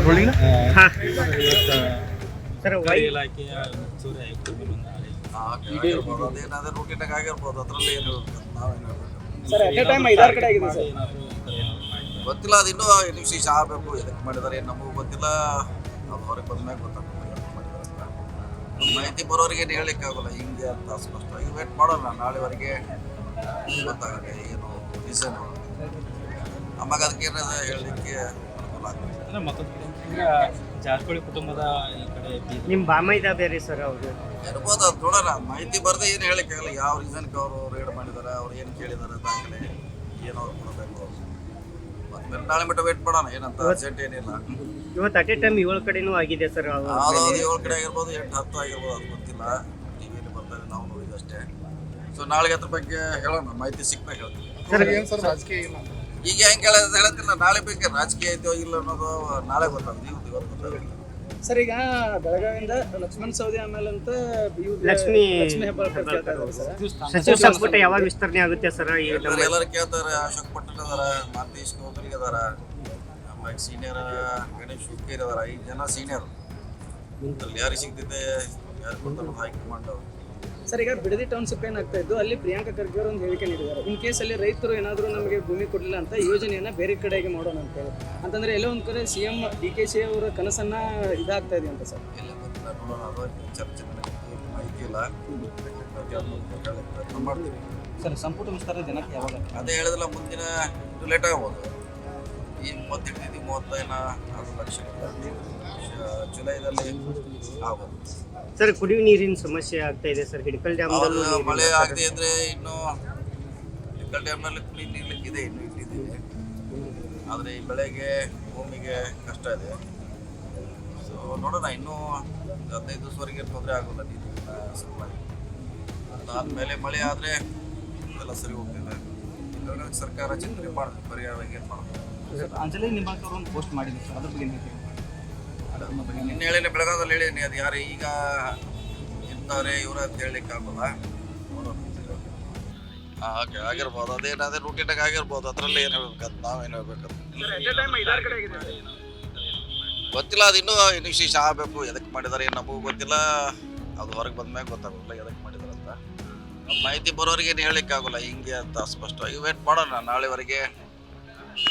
Rolling sir ಇಲಾಖೆಯ ಹೆಚ್ಚುವರಿ ಆಯುಕ್ತರ ಮೇಲೆ ಒಂದು ಆದೇಶ. ಅದೇನಾದ್ರೂ ರೂಟೀನಾಗ ಆಗಿರ್ಬೋದು, ಅದ್ರಲ್ಲಿ ಏನು ನಾವೇನು ಸರ್ ಅಟ್ ಎ ಟೈಮ್ 5-6 ಕಡೆ ಆಗಿದೆ ಸರ್. ಏನಾದ್ರು ಈ ಥರ ಏನಾದ್ರು ಮಾಡಿದ್ದಾರೆ? ಗೊತ್ತಿಲ್ಲ. ಅದು ಇನ್ನೂ ವಿಶೇಷ ಆಗಬೇಕು, ಎದಕ್ಕೆ ಮಾಡಿದ್ದಾರೆ ನಮಗೂ ಗೊತ್ತಿಲ್ಲ. ಅದು ಹೊರಗೆ ಬಂದ್ಮ್ಯಾಗ ಗೊತ್ತಾಗ್ತದೆ ಎದಕ್ಕೆ ಮಾಡಿದ್ದಾರೆ ಅಂತ. ಮಾಹಿತಿ ಬರೋರಿಗೆ ಏನು ಹೇಳಲಿಕ್ಕೆ ಆಗೋಲ್ಲ ಹಿಂಗೆ ಅಂತ ಸ್ಪಷ್ಟ. ಈಗ ವೇಟ್ ಮಾಡೋಣ, ನಾಳೆವರೆಗೆ ಗೊತ್ತಾಗುತ್ತೆ ಏನು ರೀಸನ್. ಆವಾಗ ಅದಕ್ಕೆ ಏನಾದ್ರು ಹೇಳಲಿಕ್ಕೆ ಅನುಕೂಲ ಆಗ್ತದೆ. ಅಂದ್ರೆ ಮತ್ತೊಂದು ಕಡೆ ಈಗ ಜಾರಕಿಹೊಳಿ ಕುಟುಂಬದ ಈ ಕಡೆ ನಿಮ್ಮ ಬಾಮೈದ ಬೇರೆ ಸರ್ ಅವರು ಇರ್ಬೋದು, ಅದು ನೋಡೋಣ. ಮಾಹಿತಿ ಬರದೆ ಏನು ಹೇಳಲಿಕ್ಕೆ ಆಗಲ್ಲ. ಯಾವ ರೀಸನ್ಗೆ ಅವರು ರೇಡ್ ಮಾಡಿದ್ದಾರೆ, ಅವ್ರು ಏನು ಕೇಳಿದ್ದಾರೆ ದಾಖಲೆ, ಏನು ಅವ್ರು ಕೊಡಬೇಕು. ಮತ್ತೆ ನಾಳೆ ಮಟ್ಟ ವೇಟ್ ಮಾಡೋಣ, ಏನಂತ ಅರ್ಜೆಂಟ್ ಏನಿಲ್ಲ. ಇವತ್ತು ಅಟ್ ಎ ಟೈಮ್ 7 ಕಡೆನೂ ಆಗಿದೆ ಸರ್. ಯಾವ್ದಾದ್ರು 7 ಕಡೆ ಆಗಿರ್ಬೋದು, 8-10 ಆಗಿರ್ಬೋದು, ಅದು ಗೊತ್ತಿಲ್ಲ. ಟಿವಿಯಲ್ಲಿ ಬರ್ತಾರೆ, ನಾವು ನೋಡಿದ್ವಿ ಅಷ್ಟೇ. ಸೊ ನಾಳೆಗೆ ಅದ್ರ ಬಗ್ಗೆ ಹೇಳೋಣ, ಮಾಹಿತಿ ಸಿಕ್ಬೇಕು ಹೇಳ್ತೀವಿ. ಈಗ ಹೆಂಗೆ ಹೇಳತ್ತಿಲ್ಲ, ನಾಳೆ ಬೇಕು. ರಾಜಕೀಯ ಐತೋ ಇಲ್ಲ ಅನ್ನೋದು ನಾಳೆ ಗೊತ್ತಾಗುತ್ತೆ, ಇವತ್ತು ಗೊತ್ತಾಗುತ್ತೆ. ಸರ್ ಈಗ ಬೆಳಗಾವಿಯಿಂದ ಲಕ್ಷ್ಮಣ್ ಸವದಿ ಆಮೇಲೆ ಅಂತ ಲಕ್ಷ್ಮೀ ಹೆಬ್ಬಾಳ್ಕರ್ ಕೇಳ್ತಾ ಇದ್ದಾರೆ ಸರ್. ಸಚಿವ ಸಂಪುಟ ಯಾವಾಗ ವಿಸ್ತರಣೆ ಆಗುತ್ತೆ ಸರ್? ಎಲ್ಲರೂ ಕೇಳ್ತಾರೆ. ಅಶೋಕ್ ಪಟೇಲ್ ಅದಾರ, ಮಾತೀಶ್ ಗೌತಲಿಗೆ ಅದಾರ, ಆಮೇಲೆ ಸೀನಿಯರ್ ಗಣೇಶ್ ಹುಕ್ಕೇರಿ ಅದಾರ. 5 ಜನ ಸೀನಿಯರ್. ಅದ್ರಲ್ಲಿ ಯಾರಿಗೆ ಸಿಗ್ತಿದೆ, ಯಾರು ಕೊಡ್ತಾರೆ ಹೈಕಮಾಂಡ್ ಅವರು. ಸರ್ ಈಗ ಬಿಡದಿ ಟೌನ್ಶಿಪ್ ಏನಾಗ್ತಾ ಇದ್ದು ಅಲ್ಲಿ ಪ್ರಿಯಾಂಕಾ ಖರ್ಗೆ ಅವರು ಒಂದು ಹೇಳಿಕೆ ನೀಡಿದ್ದಾರೆ. ಇನ್ ಕೇಸ್ ಅಲ್ಲಿ ರೈತರು ಏನಾದರೂ ನಮಗೆ ಭೂಮಿ ಕೊಡಲಿಲ್ಲ ಅಂತ ಯೋಜನೆಯನ್ನ ಬೇರೆ ಕಡೆಗೆ ಮಾಡೋಣ ಅಂತ ಹೇಳಿ. ಅಂತಂದ್ರೆ ಎಲ್ಲೋ ಒಂದ್ ಕಡೆ CM DKC ಅವರ ಕನಸನ್ನ ಇದಾಗ್ತಾ ಇದೆ ಅಂತ ಸರ್. ಎಲ್ಲ ಗೊತ್ತಿಲ್ಲ, ನೋಡೋಣ. ಅದು ಚರ್ಚೆ ಮಾಹಿತಿ ಇಲ್ಲ, ಪ್ರಯತ್ನ ಮಾಡ್ತೀವಿ. ಸರ್ ಸಂಪುಟ ವಿಸ್ತಾರ ಜನಕ್ಕೆ ಯಾವಾಗ? ಅದೇ ಹೇಳಿದಿಲ್ಲ, ಮುಂದಿನ ಇದು ಲೇಟ್ ಆಗ್ಬೋದು. ಈ 38 35 ಲಕ್ಷ ಜುಲೈದಲ್ಲಿ ಆಗ್ಬೋದು. ಸರ್ ಕುಡಿಯುವ ನೀರಿನ ಸಮಸ್ಯೆ ಆಗ್ತಾ ಇದೆ ಸರ್. ಹಿಡಕಲ್ ಡ್ಯಾಮ್ ಮಳೆ ಆಗದೆ ಅಂದ್ರೆ ಇನ್ನು ಹಿಡಕಲ್ ಡ್ಯಾಮ್ನಲ್ಲಿ ಕುಡಿ ನೀರ್ಲಿಕ್ಕಿದೆ, ಇನ್ನು ಇಟ್ಟಿದ್ದೀವಿ. ಆದರೆ ಈ ಬೆಳೆಗೆ ಭೂಮಿಗೆ ಕಷ್ಟ ಇದೆ. ಸೊ ನೋಡೋಣ, ಇನ್ನೂ 15 ದಿವಸವರೆಗೆ ತೊಂದರೆ ಆಗೋಲ್ಲ ನೀರಿನ ಸಪ್ಲೈ. ಅದಾದಮೇಲೆ ಮಳೆ ಆದರೆ ಎಲ್ಲ ಸರಿ ಹೋಗ್ತಿದೆ. ಇವಾಗ ಸರ್ಕಾರ ಚಿಂತನೆ ಮಾಡ್ತೀವಿ, ಪರಿಹಾರ ಏನು ಮಾಡ್ತೀವಿ. ಅಂಜಲಿ ನಿಂಬಾಳ್ಕರ್ ಒಂದು ಪೋಸ್ಟ್ ಮಾಡಿದ್ರು ಸರ್, ಅದ್ರ ಬಗ್ಗೆ ನಿನ್ನೆ ಹೇಳಿನಿ, ಬೆಳಗಾವದಲ್ಲಿ ಹೇಳಿನಿ. ಅದು ಯಾರು ಈಗ ಇಂಥವ್ರೆ ಇವ್ರ ಅಂತ ಹೇಳಲಿಕ್ಕೆ ಆಗೋಲ್ಲ. ಹಾಗೆ ಆಗಿರ್ಬೋದು, ಅದೇನಾದ್ರೆ ರೂಟೀನಾಗ ಆಗಿರ್ಬೋದು. ಅದರಲ್ಲಿ ಏನು ಹೇಳ್ಬೇಕಂತ ನಾವೇನು ಹೇಳ್ಬೇಕಂತ ಗೊತ್ತಿಲ್ಲ. ಅದು ಇನ್ನೂ ವಿಶೇಷ ಆಗಬೇಕು, ಎದಕ್ಕೆ ಮಾಡಿದ್ದಾರೆ ಏನು ನಮಗೂ ಗೊತ್ತಿಲ್ಲ. ಅದು ಹೊರಗೆ ಬಂದ್ಮ್ಯಾಗ ಗೊತ್ತಾಗೋಲ್ಲ ಎದಕ್ಕೆ ಮಾಡಿದ್ದಾರೆ ಅಂತ. ಮಾಹಿತಿ ಬರೋರಿಗೆ ಏನು ಹೇಳಲಿಕ್ಕೆ ಆಗೋಲ್ಲ ಹಿಂಗೆ ಅಂತ ಸ್ಪಷ್ಟವಾಗಿ. ವೇಟ್ ಮಾಡೋಣ, ನಾಳೆವರೆಗೆ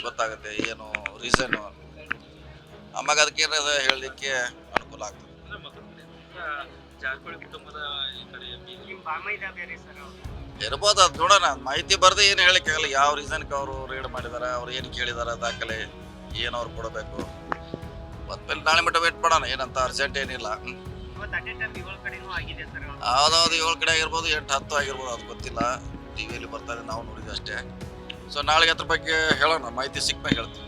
ಗೊತ್ತಾಗುತ್ತೆ ಏನು ರೀಸನ್ನು. ಆವಾಗ ಅದಕ್ಕೆ ಏನಾದ್ರು ಹೇಳಲಿಕ್ಕೆ ಅನುಕೂಲ ಆಗ್ತದೆ. ಜಾರಕಿಹೊಳಿ ಕುಟುಂಬದ ಈ ಕಡೆ ನಿಮ್ಮ ಬಾಮೈದ ಬೇರೆ ಸರ್ ಅವರು ಇರ್ಬೋದು, ಅದು ನೋಡೋಣ. ಮಾಹಿತಿ ಬರದೆ ಏನು ಹೇಳಲಿಕ್ಕೆ ಆಗಲ್ಲ. ಯಾವ ರೀಸನ್ಗೆ ಅವರು ರೇಡ್ ಮಾಡಿದ್ದಾರೆ, ಅವ್ರು ಏನು ಕೇಳಿದಾರೆ ದಾಖಲೆ, ಏನು ಅವ್ರು ಕೊಡಬೇಕು. ಮತ್ತೆ ನಾಳೆ ಮಟ್ಟ ವೇಟ್ ಮಾಡೋಣ, ಏನಂತ ಅರ್ಜೆಂಟ್ ಏನಿಲ್ಲ. ಇವತ್ತು ಅಟ್ ಎ ಟೈಮ್ 7 ಕಡೆನೂ ಆಗಿದೆ ಸರ್. ಯಾವ್ದಾವ್ದು 7 ಕಡೆ ಆಗಿರ್ಬೋದು, 8-10 ಆಗಿರ್ಬೋದು, ಅದು ಗೊತ್ತಿಲ್ಲ. ಟಿವಿಯಲ್ಲಿ ಬರ್ತಾ ಇದೆ, ನಾವು ನೋಡಿದ್ವಿ ಅಷ್ಟೇ. ಸೊ ನಾಳೆಗೆ ಅದ್ರ ಬಗ್ಗೆ ಹೇಳೋಣ, ಮಾಹಿತಿ ಸಿಕ್ಕಾಗ ಹೇಳ್ತೀವಿ.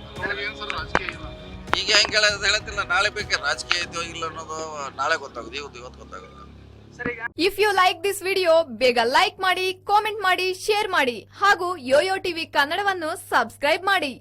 ಈಗ ಹೆಂಗೆ ಹೇಳತ್ತಿಲ್ಲ, ನಾಳೆ ಬೇಕು. ರಾಜಕೀಯ ಐತೋ ಇಲ್ಲ ಅನ್ನೋದು ನಾಳೆ ಗೊತ್ತಾಗುತ್ತೆ, ಇವತ್ತು ಗೊತ್ತಾಗುತ್ತೆ. If you like this video ಬೇಗ ಲೈಕ್ ಮಾಡಿ, ಕಾಮೆಂಟ್ ಮಾಡಿ, ಶೇರ್ ಮಾಡಿ ಹಾಗೂ ಯೋಯೋ ಟಿವಿ ಕನ್ನಡವನ್ನು ಸಬ್ಸ್ಕ್ರೈಬ್ ಮಾಡಿ.